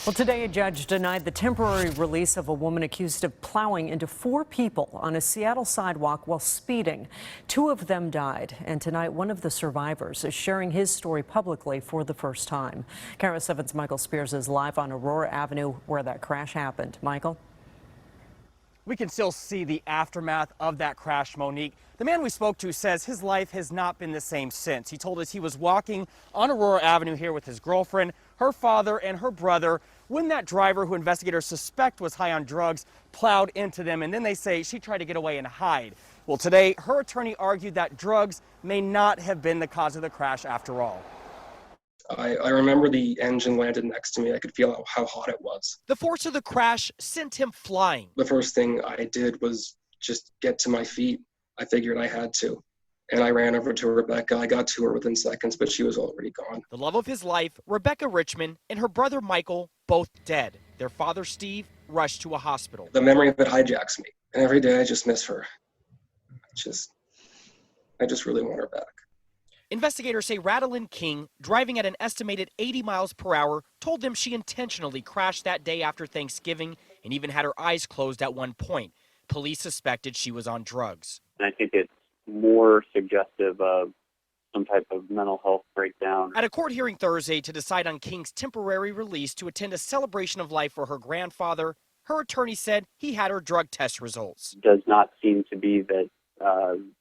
Well, today a judge denied the temporary release of a woman accused of plowing into 4 people on a Seattle sidewalk while speeding. 2 of them died, and tonight one of the survivors is sharing his story publicly for the first time. KIRO 7's Michael Spears is live on Aurora Avenue where that crash happened. Michael? We can still see the aftermath of that crash, Monique. The man we spoke to says his life has not been the same since. He told us he was walking on Aurora Avenue here with his girlfriend, her father, and her brother when that driver, who investigators suspect was high on drugs, plowed into them. And then they say she tried to get away and hide. Well, today, her attorney argued that drugs may not have been the cause of the crash after all. I remember the engine landed next to me. I could feel how hot it was. The force of the crash sent him flying. The first thing I did was just get to my feet. I figured I had to. And I ran over to Rebecca. I got to her within seconds, but she was already gone. The love of his life, Rebecca Richmond, and her brother Michael, both dead. Their father, Steve, rushed to a hospital. The memory of it hijacks me. And every day I just miss her. I just really want her back. Investigators say Radalyn King, driving at an estimated 80 miles per hour, told them she intentionally crashed that day after Thanksgiving and even had her eyes closed at one point. Police suspected she was on drugs. I think it's more suggestive of some type of mental health breakdown. At a court hearing Thursday to decide on King's temporary release to attend a celebration of life for her grandfather, her attorney said he had her drug test results. It does not seem to be that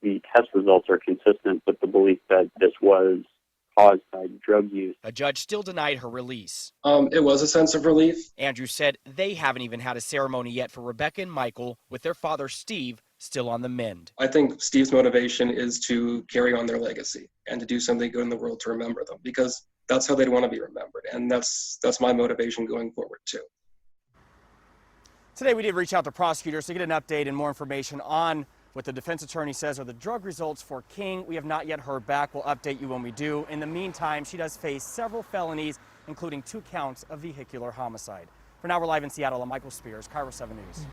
the test results are consistent with the belief that this was caused by drug use. A judge still denied her release. It was a sense of relief. Andrew said they haven't even had a ceremony yet for Rebecca and Michael, with their father Steve still on the mend. I think Steve's motivation is to carry on their legacy and to do something good in the world to remember them, because that's how they'd want to be remembered. And that's my motivation going forward too. Today we did reach out to prosecutors to get an update and more information on what the defense attorney says are the drug results for King. We have not yet heard back. We'll update you when we do. In the meantime, she does face several felonies, including 2 counts of vehicular homicide. For now, we're live in Seattle. I'm Michael Spears, KIRO 7 News.